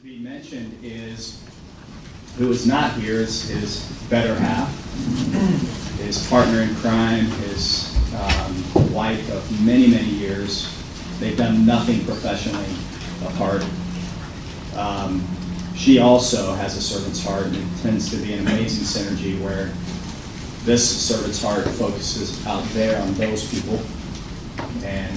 be mentioned is, who is not here, is his better half, his partner in crime, his wife of many, many years. They've done nothing professionally apart. She also has a servant's heart, and it tends to be an amazing synergy where this servant's heart focuses out there on those people, and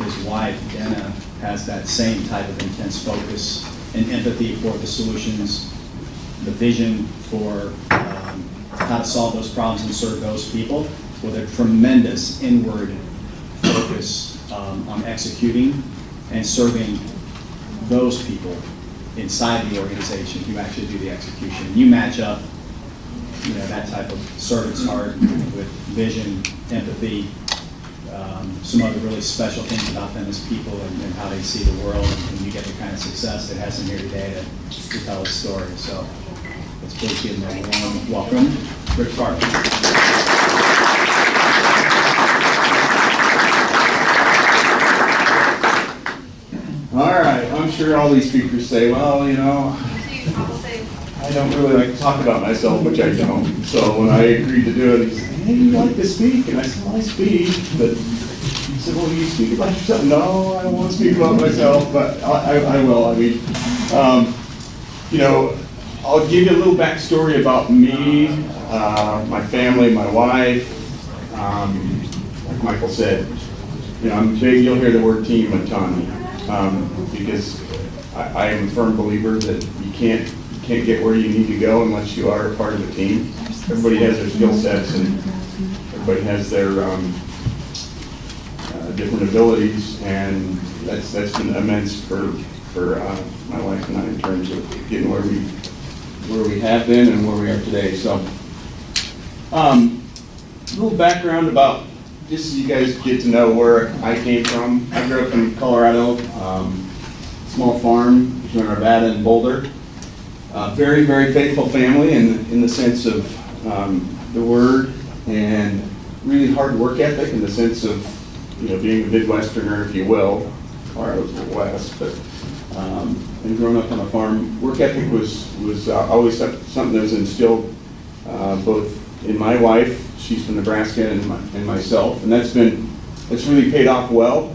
his wife, Jenna, has that same type of intense focus and empathy for the solutions, the vision for how to solve those problems and serve those people, with a tremendous inward focus on executing and serving those people inside the organization who actually do the execution. You match up, that type of servant's heart with vision, empathy, some other really special things about them as people and how they see the world, and you get the kind of success that has them here today to tell his story. So let's please give him a warm welcome, Rick Bartlett. All right, I'm sure all these speakers say, well, I don't really like to talk about myself, which I don't. So when I agreed to do it, he said, hey, you like to speak? And I said, well, I speak. But he said, well, you speak about yourself? No, I don't want to speak about myself, but I will. I'll give you a little backstory about me, my family, my wife. Like Michael said, I'm big, you'll hear the word team a ton, because I am a firm believer that you can't get where you need to go unless you are a part of a team. Everybody has their skill sets and everybody has their different abilities, and that's been immense for my wife and I in terms of getting where we have been and where we are today. So a little background about, just so you guys get to know where I came from. I grew up in Colorado, small farm between Arvada and Boulder. Very, very faithful family in the sense of the word, and really hard work ethic in the sense of being a Midwesterner, if you will. Colorado's the West, but and growing up on a farm, work ethic was always something that was instilled both in my wife, she's from Nebraska, and myself, and that's really paid off well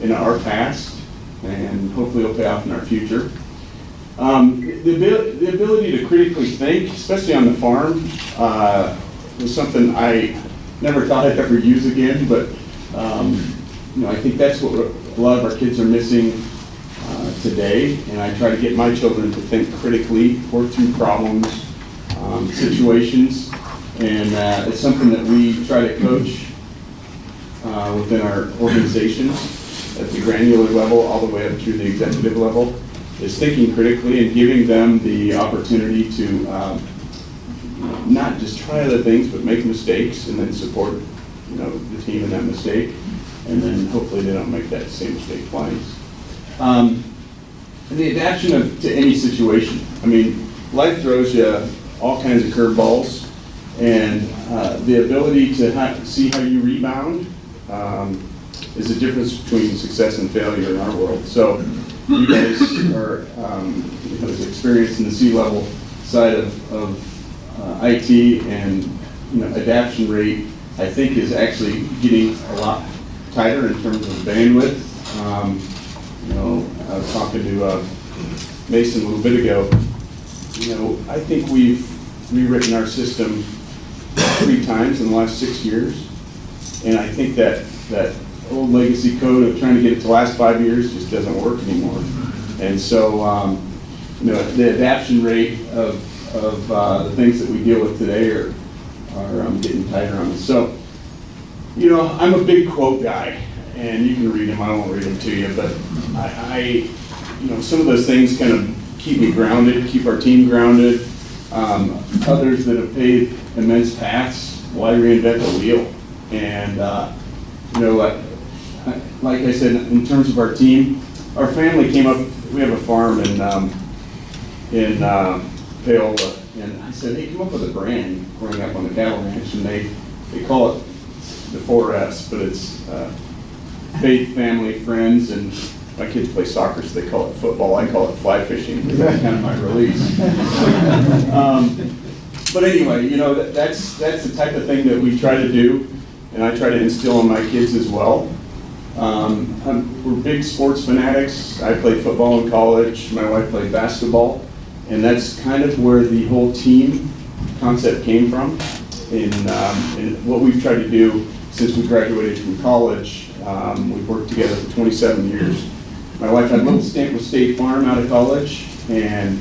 in our past, and hopefully it'll pay off in our future. The ability to critically think, especially on the farm, was something I never thought I'd ever use again, but I think that's what a lot of our kids are missing today, and I try to get my children to think critically, work through problems, situations, and it's something that we try to coach within our organizations at the granular level all the way up through the executive level, is thinking critically and giving them the opportunity to not just try other things but make mistakes and then support the team in that mistake, and then hopefully they don't make that same mistake twice. And the adaptation to any situation. Life throws you all kinds of curveballs, and the ability to see how you rebound is the difference between success and failure in our world. So you guys are experienced in the C-level side of IT, and adaptation rate, I think, is actually getting a lot tighter in terms of bandwidth. I was talking to Mason a little bit ago. I think we've rewritten our system 3 times in the last 6 years, and I think that old legacy code of trying to get it to last 5 years just doesn't work anymore. And so, the adaptation rate of the things that we deal with today are getting tighter on us. So, I'm a big quote guy, and you can read them. I won't read them to you, but I some of those things kind of keep me grounded, keep our team grounded. Others that have paved immense paths, why reinvent the wheel? And like I said, in terms of our team, our family came up. We have a farm in Paola, and I said, hey, come up with a brand growing up on the cattle ranch, and they call it the 4S, but it's faith, family, friends, and my kids play soccer, so they call it football. I call it fly fishing, because that's kind of my release. But anyway, you know, that's the type of thing that we try to do, and I try to instill in my kids as well. We're big sports fanatics. I played football in college. My wife played basketball, and that's kind of where the whole team concept came from. And what we've tried to do since we graduated from college, we've worked together for 27 years. My wife had a little stint with State Farm out of college, and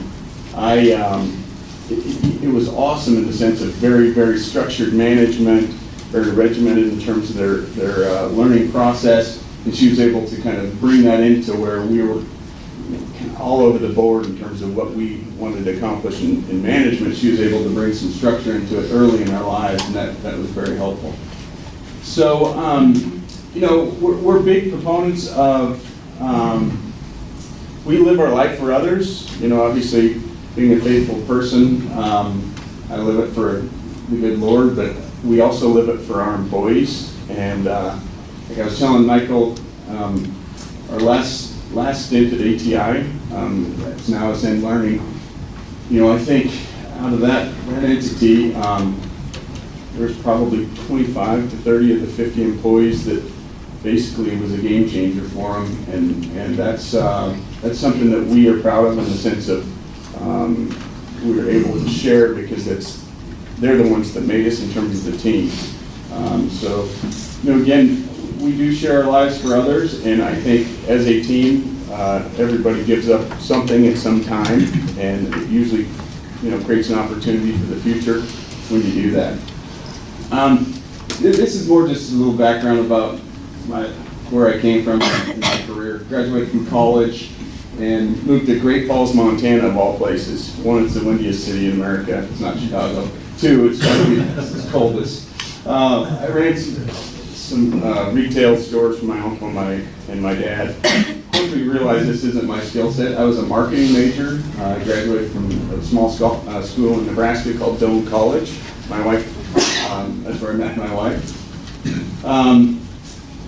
it was awesome in the sense of very, very structured management, very regimented in terms of their learning process, and she was able to kind of bring that into where we were kind of all over the board in terms of what we wanted to accomplish in management. She was able to bring some structure into it early in our lives, and that was very helpful. So, you know, we're big proponents of, we live our life for others. You know, obviously, being a faithful person, I live it for the good Lord, but we also live it for our employees. And like I was telling Michael, our last stint at ATI, it's now Ascend Learning, you know, I think out of that entity, there's probably 25 to 30 of the 50 employees that basically was a game changer for them, and that's something that we are proud of in the sense of we were able to share because they're the ones that made us in terms of the team. So, you know, again, we do share our lives for others, and I think as a team, everybody gives up something at some time, and it usually, you know, creates an opportunity for the future when you do that. This is more just a little background about where I came from in my career. Graduated from college and moved to Great Falls, Montana, of all places. One, it's the windiest city in America. It's not Chicago. Two, it's probably the coldest. I ran some retail stores for my uncle and my dad. Quickly realized this isn't my skill set. I was a marketing major. I graduated from a small school in Nebraska called Doane College. My wife, that's where I met my wife.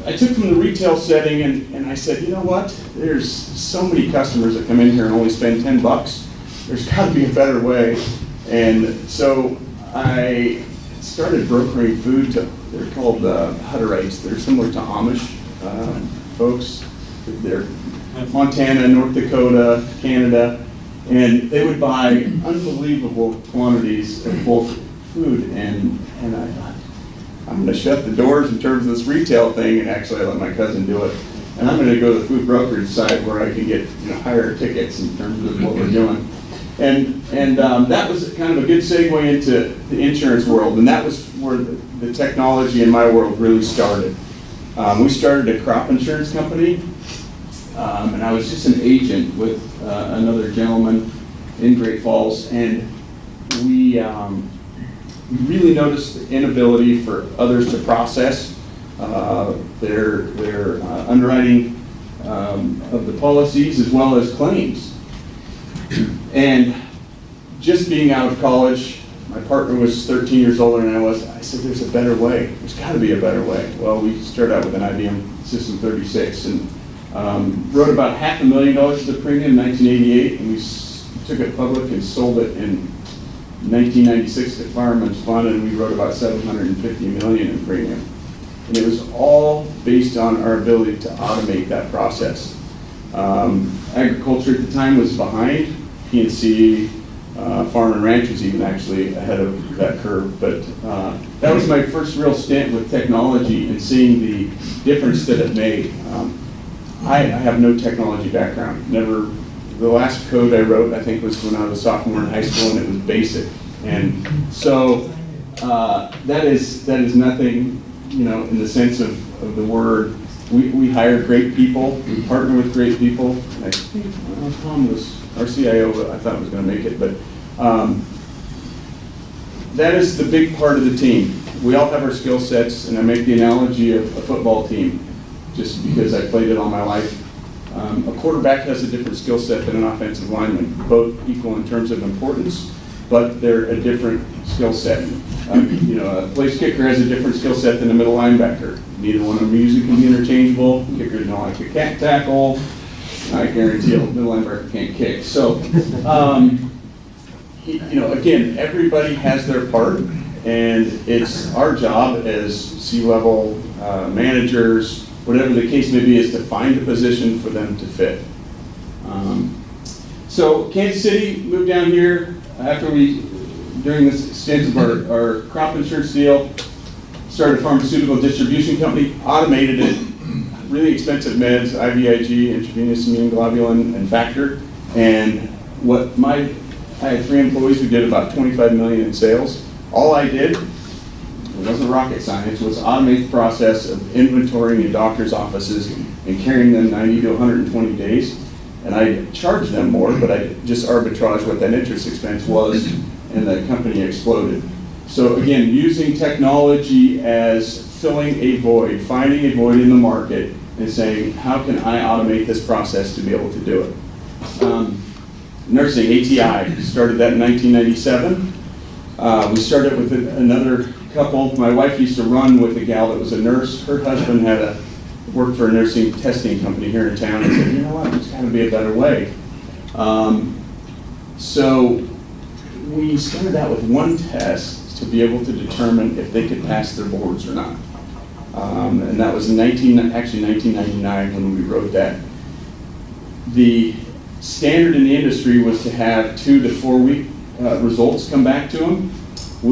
I took from the retail setting and I said, you know what? There's so many customers that come in here and only spend $10. There's got to be a better way. And so I started brokering food they're called Hutterites. They're similar to Amish folks. They're Montana, North Dakota, Canada, and they would buy unbelievable quantities of bulk food. And I thought, I'm going to shut the doors in terms of this retail thing, and actually I let my cousin do it. And I'm going to go to the food brokerage side where I can get, you know, higher tickets in terms of what we're doing. And that was kind of a good segue into the insurance world, and that was where the technology in my world really started. We started a crop insurance company, and I was just an agent with another gentleman in Great Falls, and we really noticed the inability for others to process their underwriting of the policies as well as claims. And just being out of college, my partner was 13 years older than I was. I said, there's a better way. There's got to be a better way. Well, we started out with an IBM System 36 and wrote about $500,000 of the premium in 1988, and we took it public and sold it in 1996 to Fireman's Fund, and we wrote about $750 million in premium. And it was all based on our ability to automate that process. Agriculture at the time was behind. P&C, Farm and Ranch was even actually ahead of that curve. But that was my first real stint with technology and seeing the difference that it made. I have no technology background. Never. The last code I wrote, I think, was when I was a sophomore in high school, and it was BASIC. And so that is nothing, you know, in the sense of the word. We hire great people. We partner with great people. And I think Tom was our CIO, but I thought I was going to make it. But that is the big part of the team. We all have our skill sets, and I make the analogy of a football team, just because I played it all my life. A quarterback has a different skill set than an offensive lineman, both equal in terms of importance, but they're a different skill set. You know, a place kicker has a different skill set than a middle linebacker. Neither one of them usually can be interchangeable. Kickers don't like to tackle. I guarantee a middle linebacker can't kick. So, again, everybody has their part, and it's our job as C-level managers, whatever the case may be, is to find a position for them to fit. So Kansas City moved down here after during this stint of our crop insurance deal, started a pharmaceutical distribution company, automated it, really expensive meds, IVIG, intravenous immune globulin, and factor. And I had 3 employees who did about 25 million in sales. All I did, it wasn't rocket science, was automate the process of inventorying in doctors' offices and carrying them 90 to 120 days. And I charged them more, but I just arbitraged what that interest expense was, and the company exploded. So again, using technology as filling a void, finding a void in the market, and saying, how can I automate this process to be able to do it? Nursing, ATI, started that in 1997. We started with another couple. My wife used to run with a gal that was a nurse. Her husband worked for a nursing testing company here in town, and said, you know what, there's got to be a better way. So we started out with one test to be able to determine if they could pass their boards or not. And that was in 1999 when we wrote that. The standard in the industry was to have 2 to 4 week results come back to them.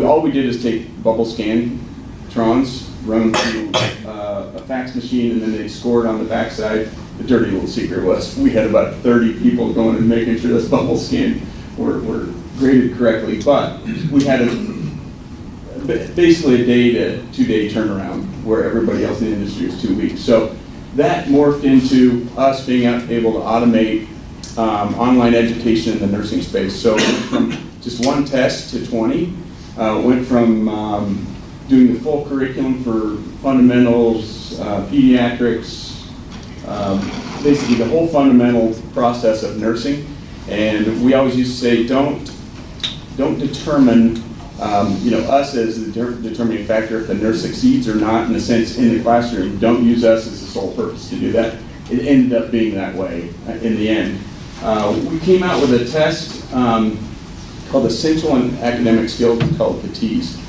All we did is take bubble scantrons, run them through a fax machine, and then they scored on the backside. The dirty little secret was we had about 30 people going and making sure this bubble scan were graded correctly, but we had basically a day to 2 day turnaround where everybody else in the industry was 2 weeks. So that morphed into us being able to automate online education in the nursing space. So from just 1 test to 20, went from doing the full curriculum for fundamentals, pediatrics, basically the whole fundamental process of nursing. And we always used to say, don't determine us as the determining factor if the nurse succeeds or not, in a sense, in the classroom. Don't use us as the sole purpose to do that. It ended up being that way in the end. We came out with a test called Essential and Academic Skills, called KCITLS.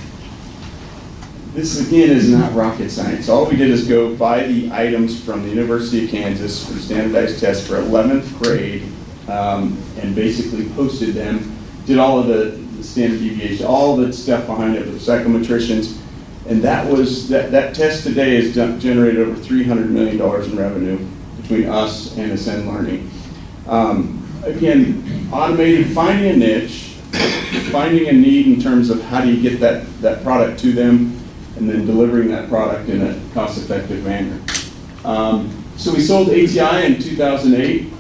This, again, is not rocket science. All we did is go buy the items from the University of Kansas for standardized tests for 11th grade, and basically posted them, did all of the standard deviation, all the stuff behind it with psychometricians, and that test today has generated over $300 million in revenue between us and Ascend Learning. Again, automating, finding a niche, finding a need in terms of how do you get that product to them, and then delivering that product in a cost-effective manner. So we sold ATI in 2008,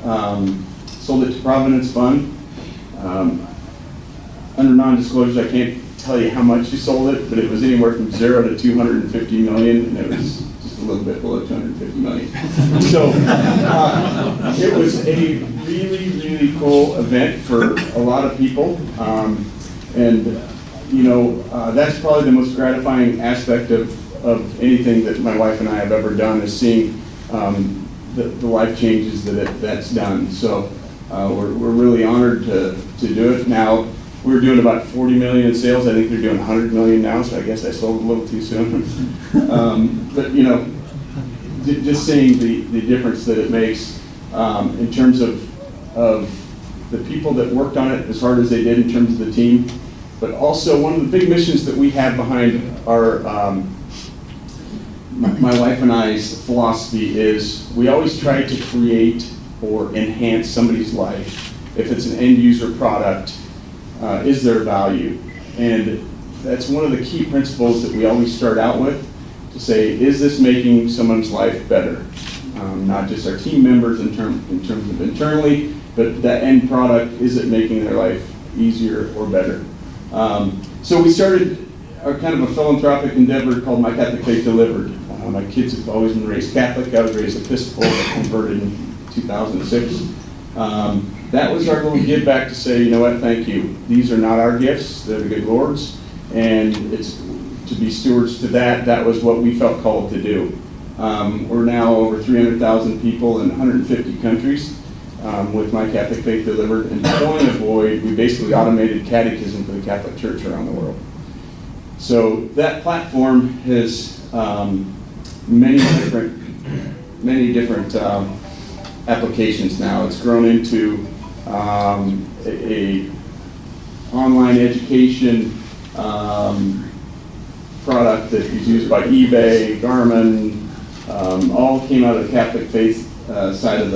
sold it to Providence Fund. Under non-disclosure, I can't tell you how much we sold it, but it was anywhere from 0 to 250 million, and it was just a little bit below 250 million. So it was a really, really cool event for a lot of people. That's probably the most gratifying aspect of anything that my wife and I have ever done, is seeing the life changes that's done. So we're really honored to do it. Now, we're doing about 40 million in sales. I think they're doing 100 million now, so I guess I sold a little too soon. But just seeing the difference that it makes in terms of the people that worked on it as hard as they did in terms of the team. But also, one of the big missions that we have behind our, my wife and I's philosophy is we always try to create or enhance somebody's life. If it's an end user product, is there value? And that's one of the key principles that we always start out with, to say, is this making someone's life better? Not just our team members in terms of internally, but that end product, is it making their life easier or better? So we started kind of a philanthropic endeavor called My Catholic Faith Delivered. My kids have always been raised Catholic. I was raised Episcopal, converted in 2006. That was our little give back to say, you know what, thank you. These are not our gifts, they're the good Lord's, and it's to be stewards to that. That was what we felt called to do. We're now over 300,000 people in 150 countries, with My Catholic Faith Delivered, and filling a void, we basically automated catechism for the Catholic Church around the world. So that platform has many different applications now. It's grown into a online education product that is used by eBay, Garmin, all came out of the Catholic faith side of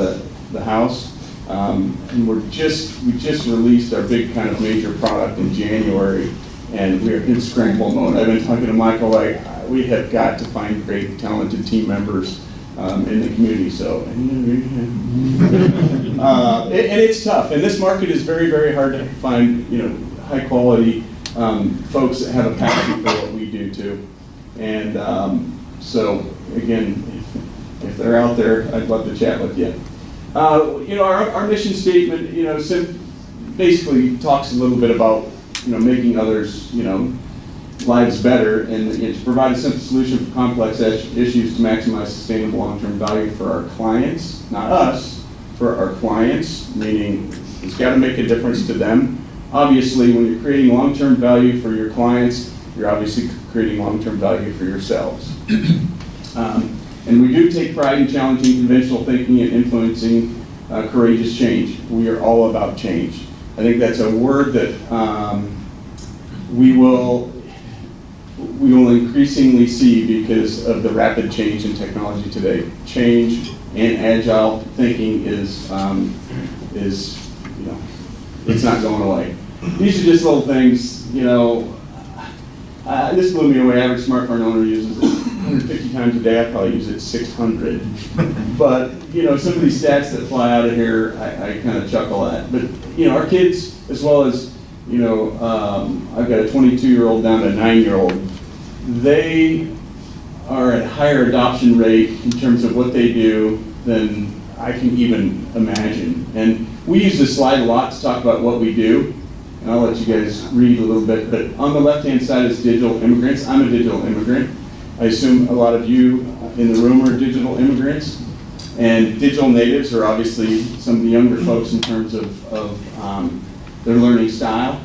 the house. And we just released our big kind of major product in January, and we're in scramble mode. I've been talking to Michael, like, we have got to find great, talented team members in the community, so. And it's tough, and this market is very, very hard to find, high quality folks that have a passion for what we do too. And so, again, if they're out there, I'd love to chat with you. Our mission statement, basically talks a little bit about, making others, lives better, and to provide a simple solution for complex issues to maximize sustainable long-term value for our clients, not us, for our clients, meaning it's got to make a difference to them. Obviously, when you're creating long-term value for your clients, you're obviously creating long-term value for yourselves. And we do take pride in challenging conventional thinking and influencing courageous change. We are all about change. I think that's a word that we will increasingly see because of the rapid change in technology today. Change and agile thinking is it's not going away. These are just little things, this blew me away. Average smartphone owner uses it 150 times a day. I probably use it 600. But, some of these stats that fly out of here, I kind of chuckle at. But, our kids, as well as, I've got a 22-year-old down to a 9-year-old, they are at a higher adoption rate in terms of what they do than I can even imagine. And we use this slide a lot to talk about what we do. And I'll let you guys read a little bit, but on the left-hand side is digital immigrants. I'm a digital immigrant. I assume a lot of you in the room are digital immigrants. And digital natives are obviously some of the younger folks in terms of their learning style.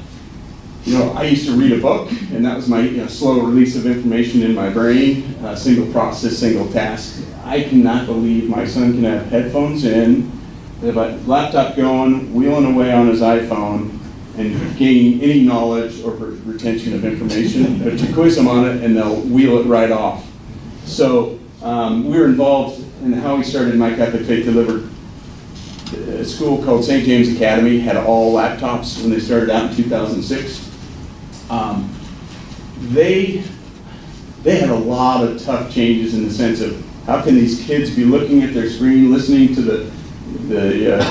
I used to read a book, and that was my slow release of information in my brain, single process, single task. I cannot believe my son can have headphones in, have a laptop going, wheeling away on his iPhone, and gain any knowledge or retention of information. But you quiz them on it, and they'll wheel it right off. So we were involved in how we started My Catholic Faith Delivered. A school called St. James Academy had all laptops when they started out in 2006. They had a lot of tough changes in the sense of how can these kids be looking at their screen, listening to the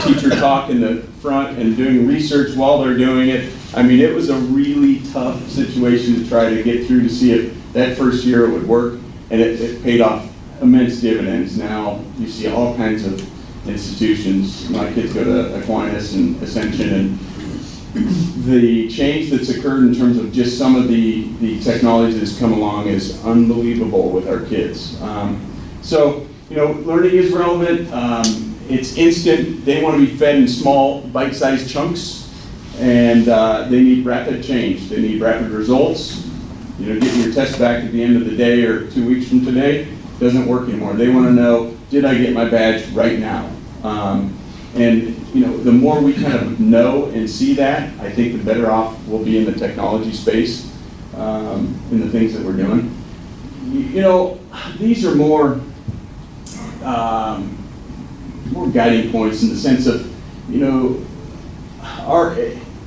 teacher talk in the front and doing research while they're doing it. I mean, it was a really tough situation to try to get through to see if that first year it would work, and it paid off immense dividends. Now you see all kinds of institutions. My kids go to Aquinas and Ascension, and the change that's occurred in terms of just some of the technology that's come along is unbelievable with our kids. So, learning is relevant. It's instant. They want to be fed in small, bite-sized chunks, and they need rapid change. They need rapid results. Getting your test back at the end of the day or 2 weeks from today doesn't work anymore. They want to know, did I get my badge right now? And the more we kind of know and see that, I think the better off we'll be in the technology space, in the things that we're doing. These are more guiding points in the sense of,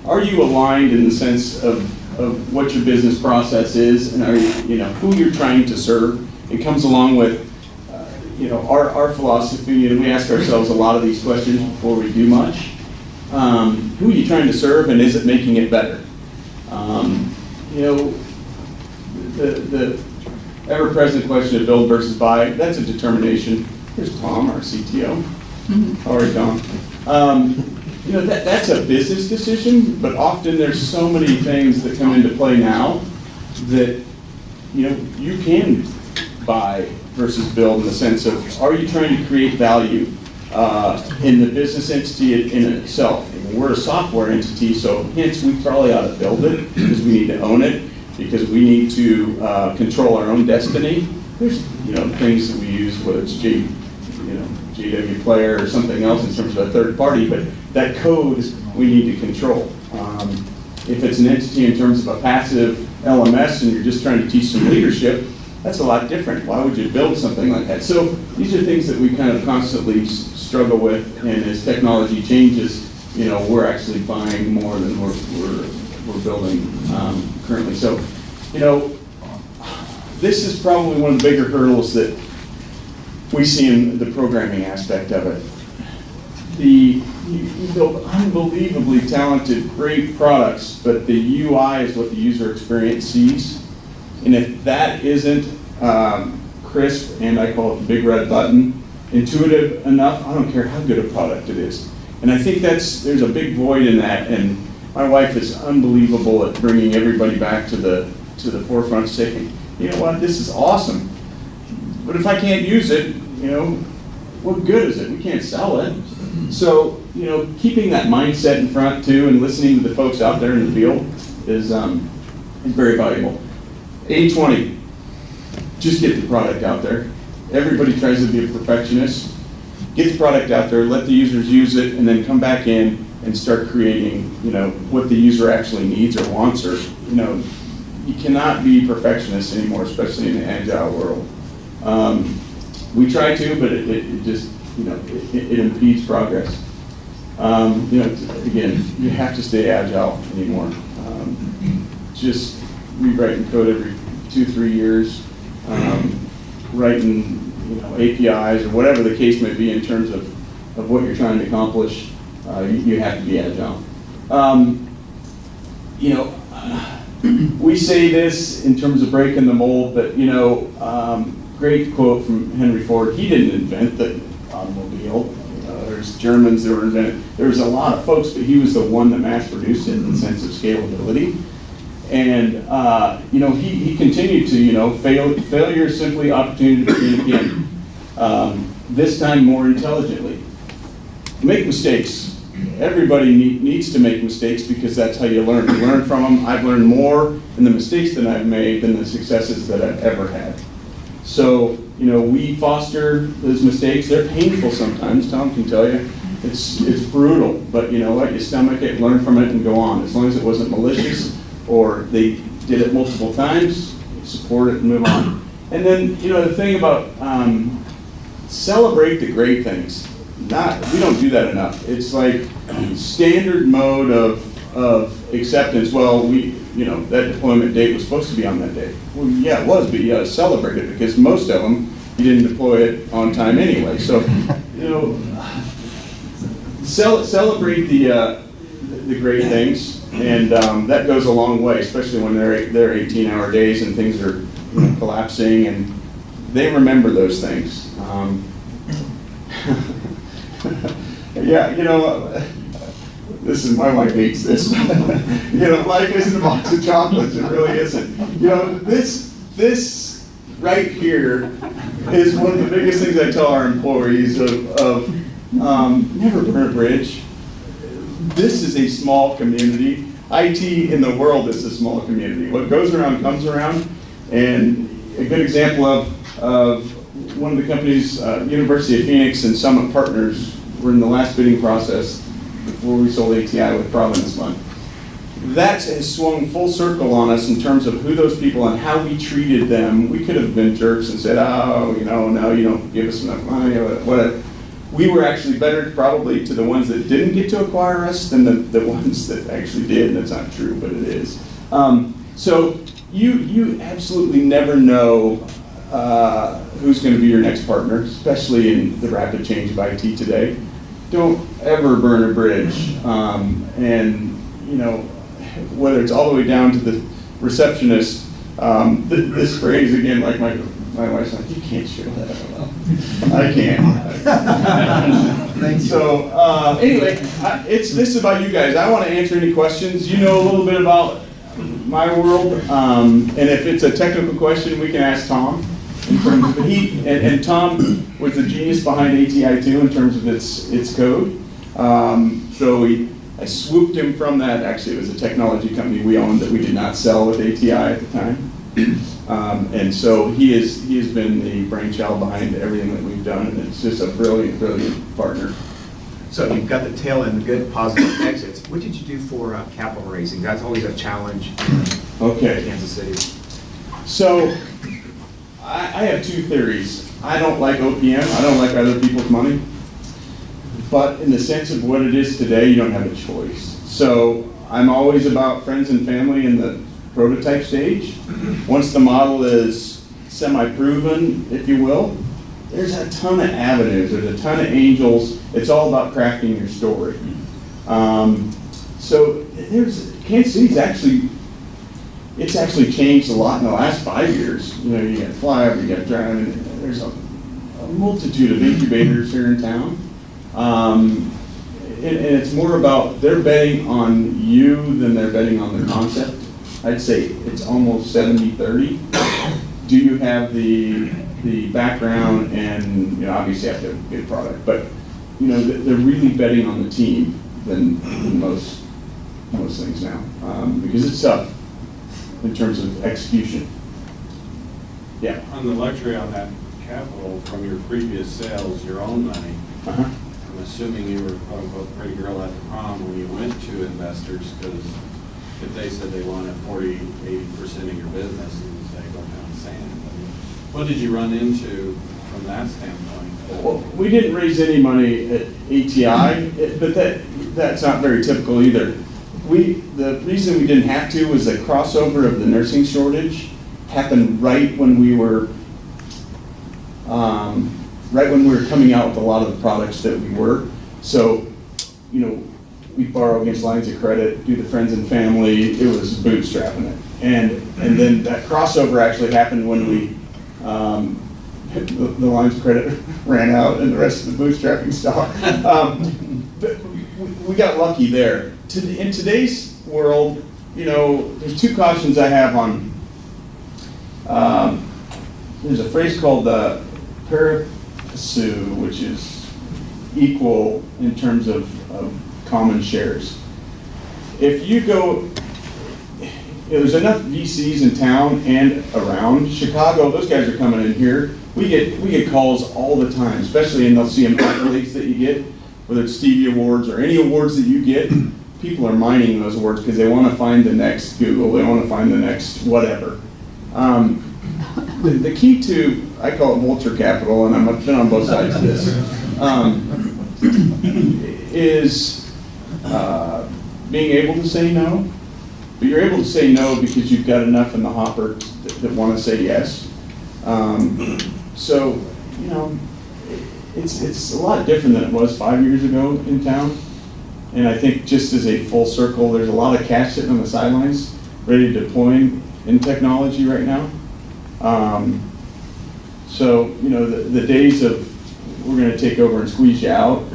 are you aligned in the sense of what your business process is, and are you, who you're trying to serve? It comes along with, our philosophy, and we ask ourselves a lot of these questions before we do much. Who are you trying to serve, and is it making it better? The ever-present question of build versus buy, that's a determination. Here's Tom, our CTO. How are you, Tom? That's a business decision, but often there's so many things that come into play now that, you can buy versus build in the sense of, are you trying to create value in the business entity in itself. We're a software entity, so hence we probably ought to build it because we need to own it, because we need to control our own destiny. There's things that we use, whether it's JW Player or something else in terms of a third party, but that code we need to control. If it's an entity in terms of a passive LMS and you're just trying to teach some leadership, that's a lot different. Why would you build something like that? So these are things that we kind of constantly struggle with, and as technology changes, we're actually buying more than we're building currently. So, this is probably one of the bigger hurdles that we see in the programming aspect of it. You build unbelievably talented, great products, but the UI is what the user experience sees. And if that isn't crisp, and I call it the big red button, intuitive enough, I don't care how good a product it is. And I think there's a big void in that, and my wife is unbelievable at bringing everybody back to the forefront, saying, you know what, this is awesome, but if I can't use it, what good is it? We can't sell it. So, keeping that mindset in front too, and listening to the folks out there in the field is very valuable. 80-20, just get the product out there. Everybody tries to be a perfectionist. Get the product out there, let the users use it, and then come back in and start creating, what the user actually needs or wants, or, you cannot be perfectionists anymore, especially in the agile world. We try to, but it just, it impedes progress. Again, you have to stay agile anymore. Just rewriting code every 2-3 years, writing APIs or whatever the case may be in terms of what you're trying to accomplish. You have to be agile. We say this in terms of breaking the mold, but great quote from Henry Ford. He didn't invent the automobile. There's Germans that were invented. There's a lot of folks, but he was the one that mass produced it in the sense of scalability. And he continued to failure is simply opportunity to begin again. This time more intelligently. Make mistakes. Everybody needs to make mistakes because that's how you learn. You learn from them. I've learned more in the mistakes that I've made than the successes that I've ever had. So, we foster those mistakes. They're painful sometimes. Tom can tell you. It's brutal, but you know what? You stomach it, learn from it, and go on. As long as it wasn't malicious or they did it multiple times, support it and move on. And then, the thing about celebrate the great things. We don't do that enough. It's like standard mode of acceptance. Well, that deployment date was supposed to be on that day. Well, yeah, it was, but you got to celebrate it because most of them you didn't deploy it on time anyway. So, celebrate the great things, and that goes a long way, especially when they're 18-hour days and things are collapsing, and they remember those things. My wife hates this. Life isn't a box of chocolates. It really isn't. This right here is one of the biggest things I tell our employees of never burn a bridge. This is a small community. IT in the world is a small community. What goes around comes around. And a good example of one of the companies, University of Phoenix and Summit Partners, were in the last bidding process before we sold ATI with Providence Fund. That has swung full circle on us in terms of who those people and how we treated them. We could have been jerks and said, no, you don't give us enough money, or whatever. We were actually better probably to the ones that didn't get to acquire us than the ones that actually did, and that's not true, but it is. So you absolutely never know who's going to be your next partner, especially in the rapid change of IT today. Don't ever burn a bridge. Whether it's all the way down to the receptionist, this phrase again, like my wife's like, you can't share that out loud. I can't. Thank you. So anyway, this is about you guys. I want to answer any questions. You know a little bit about my world, and if it's a technical question, we can ask Tom. in terms of, and Tom was the genius behind ATI2 in terms of its code. So I swooped him from that. Actually, it was a technology company we owned that we did not sell with ATI at the time. And so he has been the brainchild behind everything that we've done, and it's just a brilliant, brilliant partner. So you've got the tail end, good positive exits. What did you do for capital raising? That's always a challenge in Okay. Kansas City. So I have two theories. I don't like OPM. I don't like other people's money. But in the sense of what it is today, you don't have a choice. So I'm always about friends and family in the prototype stage. Once the model is semi-proven, if you will, there's a ton of avenues. There's a ton of angels. It's all about crafting your story. So Kansas City's actually changed a lot in the last 5 years. You know, you got Flyover, you got Drown, there's a multitude of incubators here in town. And it's more about they're betting on you than they're betting on the concept. I'd say it's almost 70-30. Do you have the background, and you know, obviously you have to have a good product, but you know, they're really betting on the team than most things now, because it's tough in terms of execution. Yeah. On the luxury on that capital from your previous sales, your own money, Uh-huh. I'm assuming you were quote unquote pretty girl at the prom when you went to investors, because if they said they wanted 40-80% of your business, you would say go down sand. I mean, what did you run into from that standpoint? Well, we didn't raise any money at ATI, but that's not very typical either. The reason we didn't have to was the crossover of the nursing shortage happened right when we were coming out with a lot of the products that we were. So, you know, we borrow against lines of credit, do the friends and family. It was bootstrapping it, and then that crossover actually happened when we the lines of credit ran out and the rest of the bootstrapping stopped. But we got lucky there. In today's world, you know, there's two cautions I have on. There's a phrase called pari passu, which is equal in terms of common shares. If you go, there's enough VCs in town and around Chicago. Those guys are coming in here. We get calls all the time, especially in the CM accolades that you get, whether it's Stevie Awards or any awards that you get. People are mining those awards because they want to find the next Google. They want to find the next whatever. The key to, I call it vulture capital, and I've been on both sides of this, is being able to say no. But you're able to say no because you've got enough in the hopper that want to say yes. So, you know, it's a lot different than it was 5 years ago in town. And I think just as a full circle, there's a lot of cash sitting on the sidelines ready to deploy in technology right now. So, you know, the days of we're going to take over and squeeze you out,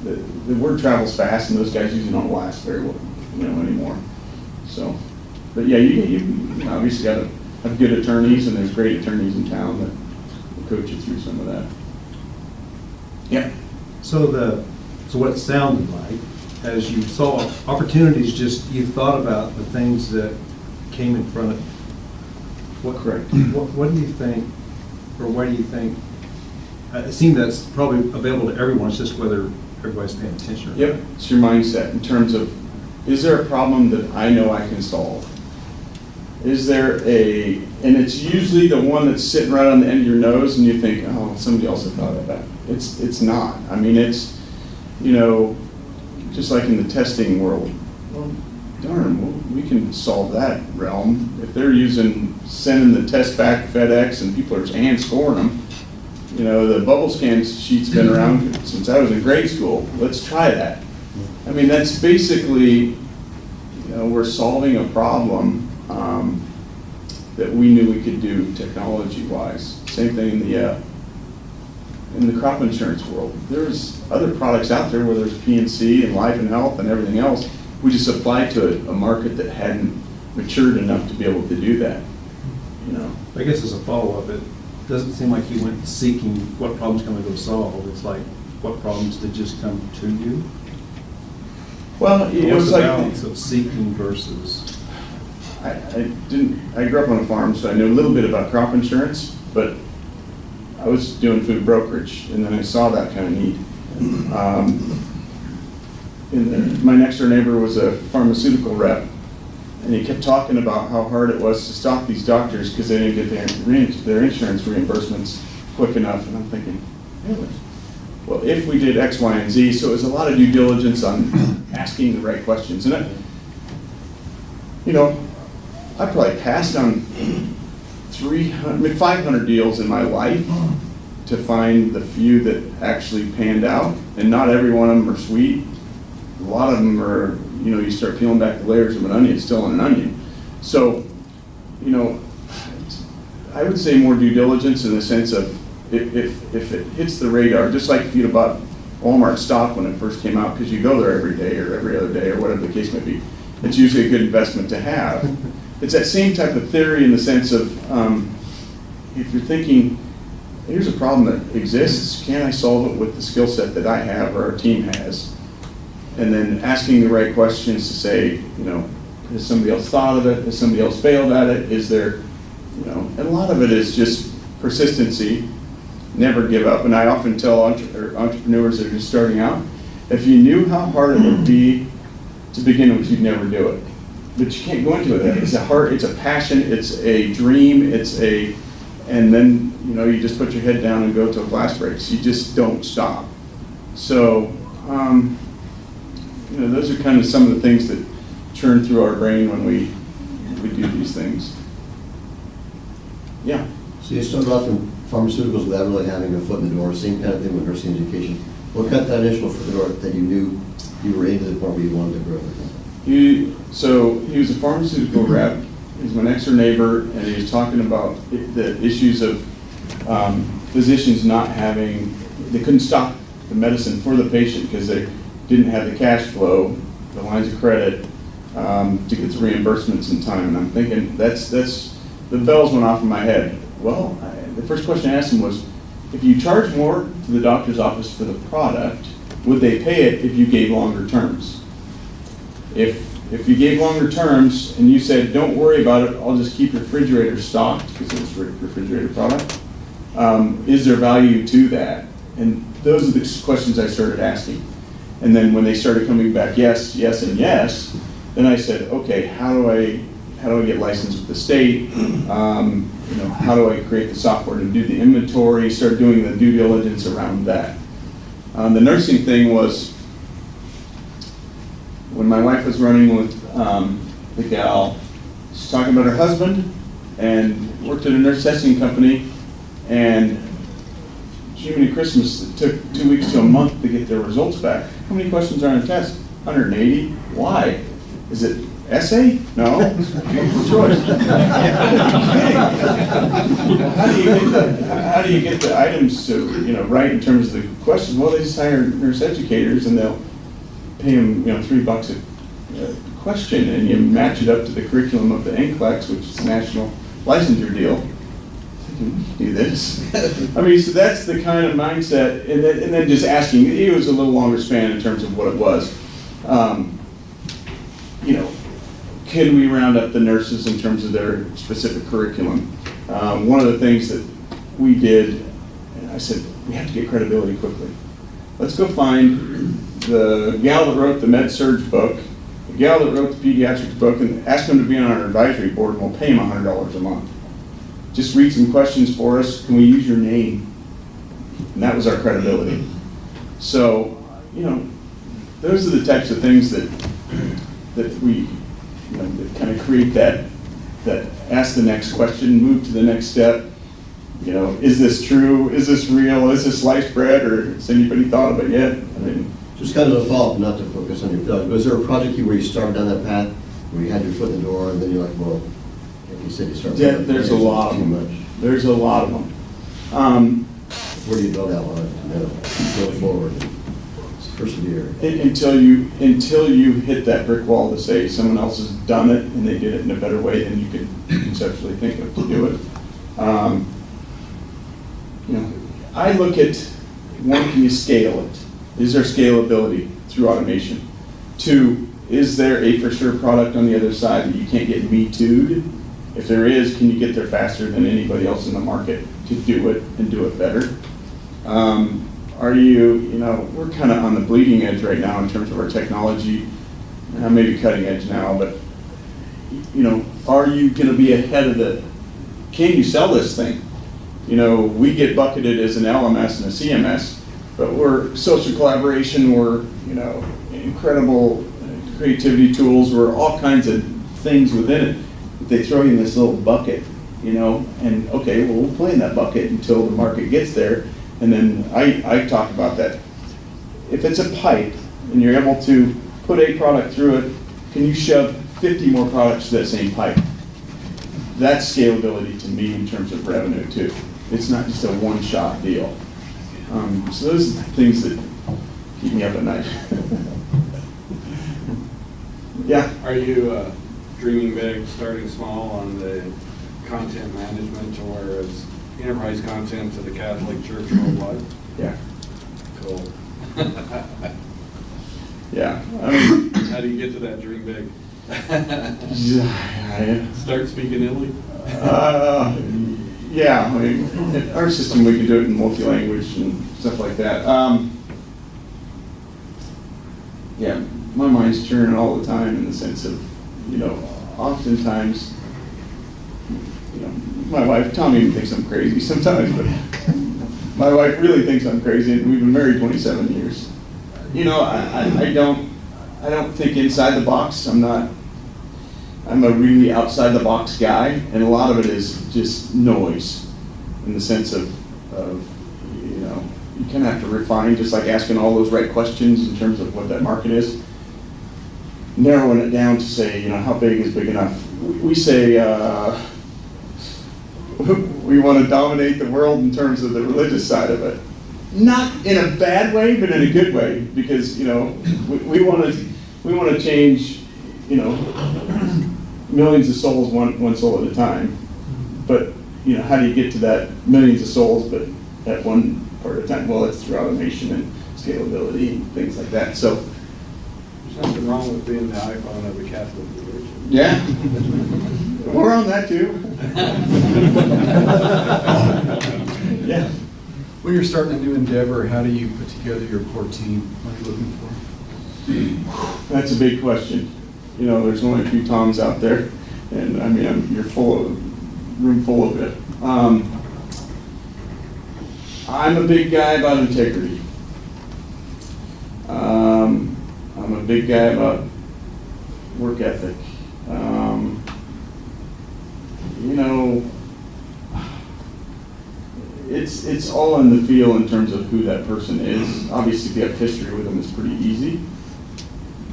the word travels fast, and those guys usually don't last very well, you know, anymore. So, but yeah, you obviously got to have good attorneys, and there's great attorneys in town that will coach you through some of that. Yeah. So what it sounded like, as you saw opportunities, just you thought about the things that came in front of you. Correct. What do you think, or why do you think? It seems that's probably available to everyone. It's just whether everybody's paying attention. Yep, it's your mindset in terms of, is there a problem that I know I can solve? Is there and it's usually the one that's sitting right on the end of your nose, and you think, oh, somebody else has thought of that. It's not. I mean, it's, you know, just like in the testing world. Well, darn, we can solve that realm. If they're sending the test back FedEx and people are hand scoring them, you know, the bubble scan sheet's been around since I was in grade school. Let's try that. I mean, that's basically, you know, we're solving a problem that we knew we could do technology-wise. Same thing in the crop insurance world. There's other products out there where there's P&C and life and health and everything else. We just applied to a market that hadn't matured enough to be able to do that. you know. I guess as a follow-up, it doesn't seem like you went seeking what problems can we go solve. It's like, what problems did just come to you? Well, it What's was the like, balance of seeking versus? I grew up on a farm, so I knew a little bit about crop insurance, but I was doing food brokerage, and then I saw that kind of need. My next door neighbor was a pharmaceutical rep, and he kept talking about how hard it was to stop these doctors because they didn't get their insurance reimbursements quick enough. And I'm thinking, really? Well, if we did X, Y, and Z, so it was a lot of due diligence on asking the right questions. And I probably passed on 500 deals in my life to find the few that actually panned out, and not every one of them are sweet. A lot of them are, you start peeling back the layers of an onion, it's still an onion. So, I would say more due diligence in the sense of if it hits the radar, just like if you'd have bought Walmart stock when it first came out, because you go there every day or every other day or whatever the case may be, it's usually a good investment to have. It's that same type of theory in the sense of if you're thinking, here's a problem that exists, can I solve it with the skill set that I have or our team has? And then asking the right questions to say, has somebody else thought of it? Has somebody else failed at it? Is there, and a lot of it is just persistency, never give up. And I often tell entrepreneurs that are just starting out, if you knew how hard it would be to begin with, you'd never do it. But you can't go into it. It's a passion, it's a dream, and then, you just put your head down and go till glass breaks. You just don't stop. So, those are kind of some of the things that churn through our brain when we do these things. Yeah. So you started off in pharmaceuticals without really having a foot in the door, same kind of thing with nursing education. What got that initial foot in the door that you knew you were into the point where you wanted to grow? He was a pharmaceutical rep. He's my next door neighbor, and he was talking about the issues of physicians they couldn't stock the medicine for the patient because they didn't have the cash flow, the lines of credit, to get the reimbursements in time. And I'm thinking, the bells went off in my head. Well, the first question I asked him was, if you charge more to the doctor's office for the product, would they pay it if you gave longer terms? If you gave longer terms and you said, don't worry about it, I'll just keep your refrigerator stocked, because it was a refrigerator product, is there value to that? And those are the questions I started asking. And then when they started coming back, yes, yes, and yes, then I said, okay, how do I get licensed with the state? How do I create the software to do the inventory, start doing the due diligence around that? The nursing thing was, when my wife was running with the gal, she's talking about her husband and worked at a nurse testing company, and Jiminy Christmas, it took 2 weeks to a month to get their results back. How many questions are on the test? 180. Why? Is it essay? No. Multiple choice. How do you get the items to right in terms of the questions? Well, they just hire nurse educators, and they'll pay them $3 a question, and you match it up to the curriculum of the NCLEX, which is a national licensure deal. We can do this. So that's the kind of mindset, and then just asking. It was a little longer span in terms of what it was. Can we round up the nurses in terms of their specific curriculum? One of the things that we did, and I said, we have to get credibility quickly. Let's go find the gal that wrote the med-surg book, the gal that wrote the pediatrics book, and ask them to be on our advisory board, and we'll pay them $100 a month. Just read some questions for us. Can we use your name? And that was our credibility. So, those are the types of things that we, that kind of create that ask the next question, move to the next step. Is this true? Is this real? Is this sliced bread? Or has anybody thought of it yet? Just kind of a follow-up, not to focus on your failure. Was there a project where you started down that path, where you had your foot in the door, and then you're like, well, like you said, you started. Yeah, there's a lot of too them. much. There's a lot of them. Where do you build that one? Go forward. persevere. Until you hit that brick wall to say someone else has done it and they did it in a better way than you could conceptually think of to do it. You know, I look at, one, can you scale it? Is there scalability through automation? Two, is there a for sure product on the other side that you can't get me too'd? If there is, can you get there faster than anybody else in the market to do it and do it better? Are you know, we're kind of on the bleeding edge right now in terms of our technology, maybe cutting edge now, but, you know, are you going to be ahead of can you sell this thing? You know, we get bucketed as an LMS and a CMS, but we're social collaboration, we're, you know, incredible creativity tools, we're all kinds of things within it. They throw you in this little bucket, you know, and okay, well, we'll play in that bucket until the market gets there. And then I talk about that. If it's a pipe and you're able to put a product through it, can you shove 50 more products to that same pipe? That's scalability to me in terms of revenue too. It's not just a one-shot deal. So those are the things that keep me up at night. Yeah. Are you dreaming big, starting small on the content management to where it's enterprise content to the Catholic Church worldwide? Yeah. Cool. Yeah. I mean, How do you get to that dream big? yeah. Start speaking Italy? Yeah, I mean, in our system, we can do it in multi-language and stuff like that. Yeah, my mind's churning all the time in the sense of, you know, oftentimes, you know, my wife, Tom even thinks I'm crazy sometimes, but my wife really thinks I'm crazy, and we've been married 27 years. You know, I don't think inside the box. I'm a really outside the box guy, and a lot of it is just noise in the sense of you know, you kind of have to refine, just like asking all those right questions in terms of what that market is, narrowing it down to say, you know, how big is big enough. We say we want to dominate the world in terms of the religious side of it. Not in a bad way, but in a good way, because, you know, we want to change, you know, millions of souls one soul at a time. But, you know, how do you get to that millions of souls, but at one part at a time? Well, it's through automation and scalability and things like that. So There's nothing wrong with being the iPhone of the Catholic religion. yeah, we're on that too. Yeah. When you're starting a new endeavor, how do you put together your core team? What are you looking for? That's a big question. You know, there's only a few Toms out there, and I mean, you're room full of it. I'm a big guy about integrity. I'm a big guy about work ethic. You know, it's all in the feel in terms of who that person is. Obviously, if you have history with them, it's pretty easy.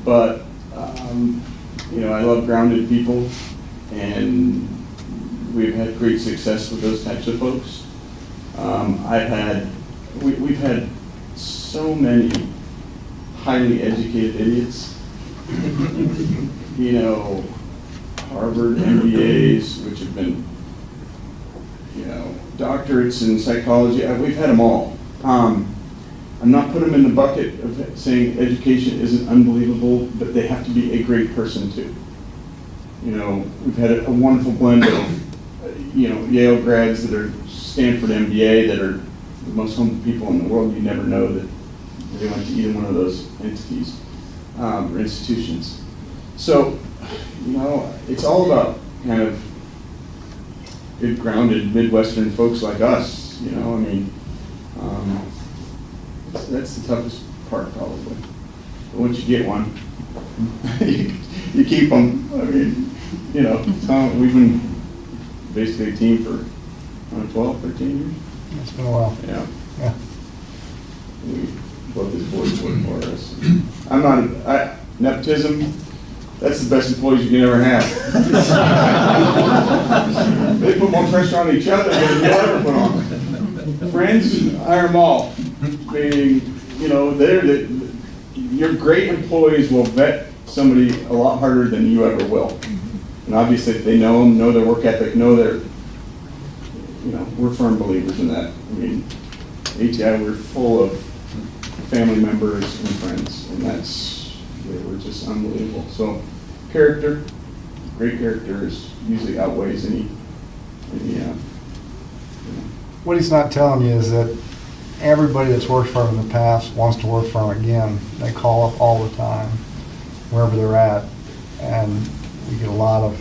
But you know, I love grounded people, and we've had great success with those types of folks. We've had so many highly educated idiots. You know, Harvard MBAs, which have been, you know, doctorates in psychology. We've had them all. I'm not putting them in the bucket of saying education isn't unbelievable, but they have to be a great person too. You know, we've had a wonderful blend of, you know, Yale grads that are Stanford MBA that are the most humble people in the world. You never know that they went to either one of those entities or institutions. So, you know, it's all about kind of good, grounded Midwestern folks like us. You know, I mean, that's the toughest part probably. But once you get one, you keep them. I mean, you know, we've been basically a team for 12, 13 years. It's been a while. Yeah. Yeah. Both his boys work for us. Nepotism, that's the best employees you can ever have. They put more pressure on each other than you'll ever put on. Friends, hire them all. Meaning, you know, your great employees will vet somebody a lot harder than you ever will. And obviously, if they know them, know their work ethic, know their, we're firm believers in that. I mean, ATI, we're full of family members and friends, and we're just unbelievable. So, character, great character usually outweighs any. What he's not telling you is that everybody that's worked for him in the past wants to work for him again. They call up all the time, wherever they're at, and we get a lot of,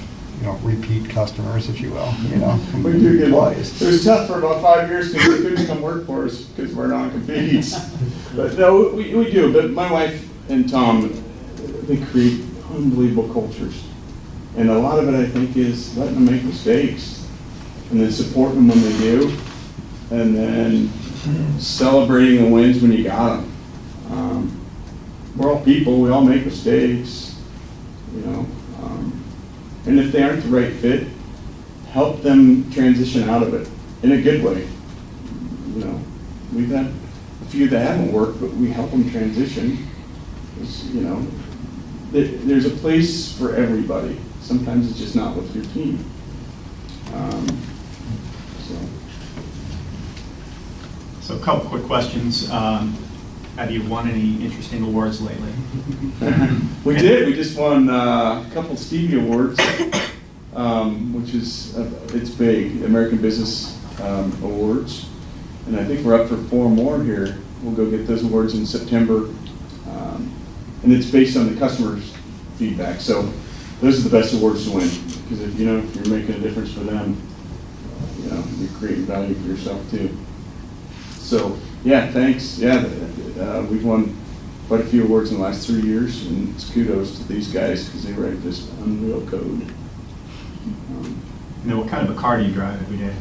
repeat customers, if you will, from We do get employees. It was tough for about 5 years because they couldn't come work for us because we're non-competes. But no, we do. But my wife and Tom, they create unbelievable cultures. And a lot of it, I think, is letting them make mistakes and then supporting them when they do. And then celebrating the wins when you got them. We're all people. We all make mistakes, and if they aren't the right fit, help them transition out of it in a good way. We've had a few that haven't worked, but we help them transition. There's a place for everybody. Sometimes it's just not with your team. So a couple quick questions. Have you won any interesting awards lately? We did. We just won a couple Stevie Awards, which is, it's big, American Business Awards. And I think we're up for 4 more here. We'll go get those awards in September. And it's based on the customer's feedback. So those are the best awards to win. Because if you're making a difference for them, you're creating value for yourself too. So, yeah, thanks. Yeah, we've won quite a few awards in the last 3 years, and it's kudos to these guys because they write this unreal code. What kind of a car do you drive every day?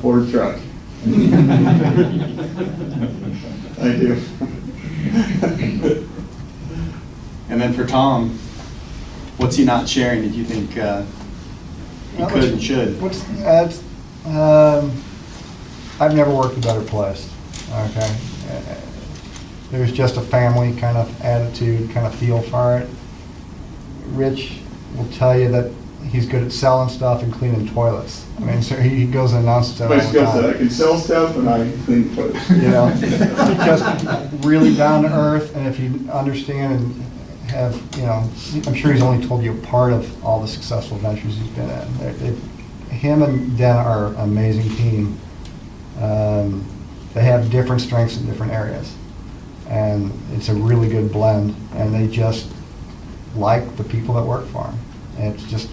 Ford truck. I do. And then for Tom, what's he not sharing that you think he could and should? I've never worked a better place, okay? There's just a family kind of attitude, kind of feel for it. Rich will tell you that he's good at selling stuff and cleaning toilets. I mean, so he goes and announces that all My the skill set, time. I can sell stuff and I clean toilets. Just really down to earth, and if you understand and have, I'm sure he's only told you a part of all the successful ventures he's been in. Him and Den are an amazing team. They have different strengths in different areas, and it's a really good blend, and they just like the people that work for them. And it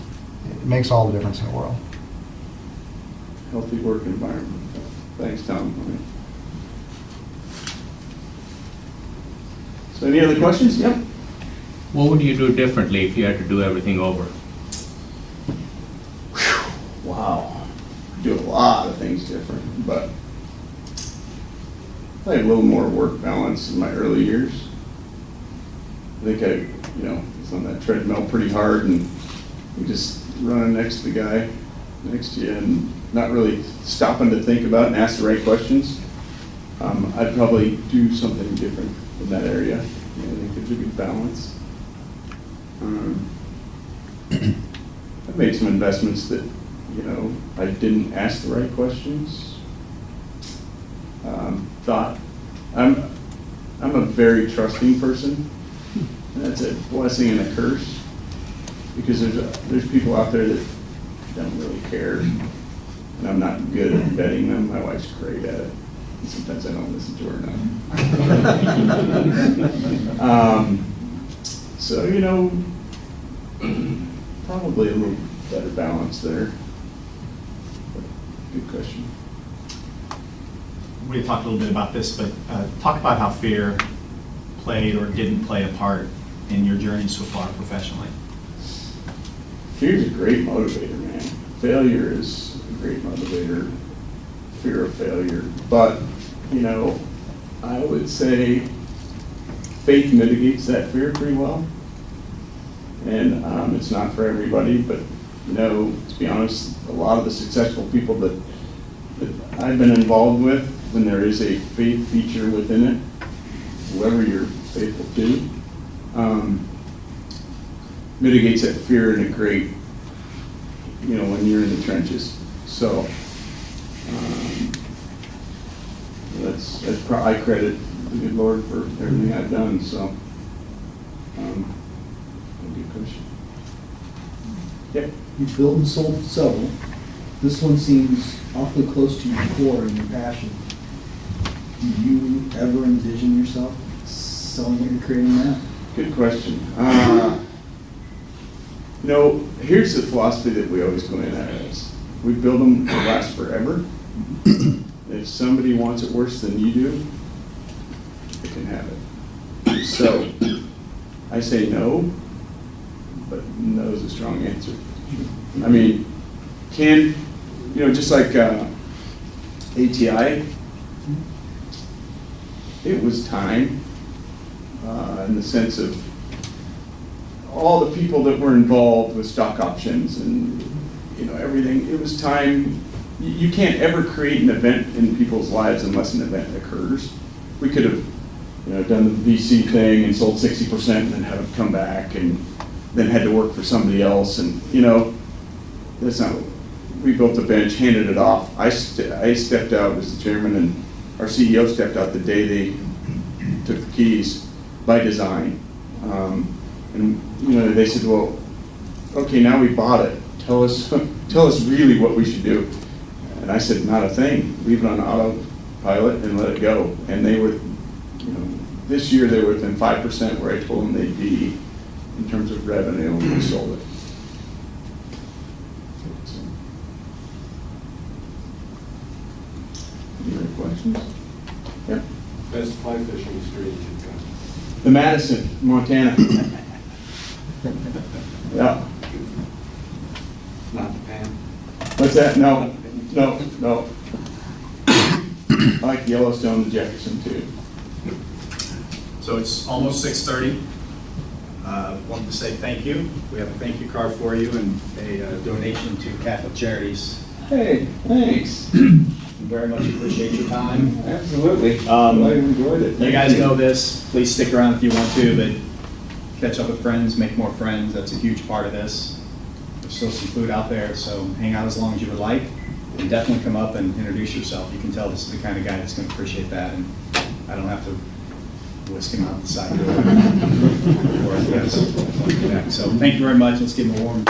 makes all the difference in the world. Healthy work environment. Thanks, Tom. So any other questions? Yep. What would you do differently if you had to do everything over? Wow. Do a lot of things different, but I had a little more work balance in my early years. I think I, was on that treadmill pretty hard and you just running next to the guy next to you and not really stopping to think about and ask the right questions. I'd probably do something different in that area. I think there's a good balance. I've made some investments that, I didn't ask the right questions. Thought, I'm a very trusting person. And that's a blessing and a curse because there's people out there that don't really care, and I'm not good at vetting them. My wife's great at it. And sometimes I don't listen to her enough. So probably a little better balance there. Good question. We talked a little bit about this, but talk about how fear played or didn't play a part in your journey so far professionally. Fear's a great motivator, man. Failure is a great motivator. Fear of failure. But, I would say faith mitigates that fear pretty well. And it's not for everybody, but, to be honest, a lot of the successful people that I've been involved with, when there is a faith feature within it, whoever you're faithful to, mitigates that fear in a great, when you're in the trenches. So, I credit the good Lord for everything I've done, so, good question. Yep. You've built and sold several. This one seems awfully close to your core and your passion. Do you ever envision yourself selling what you're creating now? Good question. Here's the philosophy that we always go in at is, we build them to last forever. If somebody wants it worse than you do, they can have it. So, I say no, but no is a strong answer. I mean, just like ATI, it was time, in the sense of all the people that were involved with stock options and, everything. It was time. You can't ever create an event in people's lives unless an event occurs. We could have, done the VC thing and sold 60% and then had them come back and then had to work for somebody else. And, that's not, we built a bench, handed it off. I stepped out as the chairman, and our CEO stepped out the day they took the keys by design. And, they said, well, okay, now we bought it. Tell us really what we should do. And I said, not a thing. Leave it on autopilot and let it go. And they were, this year they were within 5% where I told them they'd be in terms of revenue when we sold it. Any other questions? Yep. Best fly fishing stream you've got? The Madison, Montana. Yeah. Not the Pan. What's that? No. I like Yellowstone and Jefferson too. So it's almost 6:30. Wanted to say thank you. We have a thank you card for you and a donation to Catholic Charities. Hey, thanks. Very much appreciate your time. Absolutely. I enjoyed it. You guys know this. Please stick around if you want to, but catch up with friends, make more friends. That's a huge part of this. There's still some food out there, so hang out as long as you would like. And definitely come up and introduce yourself. You can tell this is the kind of guy that's going to appreciate that, and I don't have to whisk him out the side door. So thank you very much. Let's give him a warm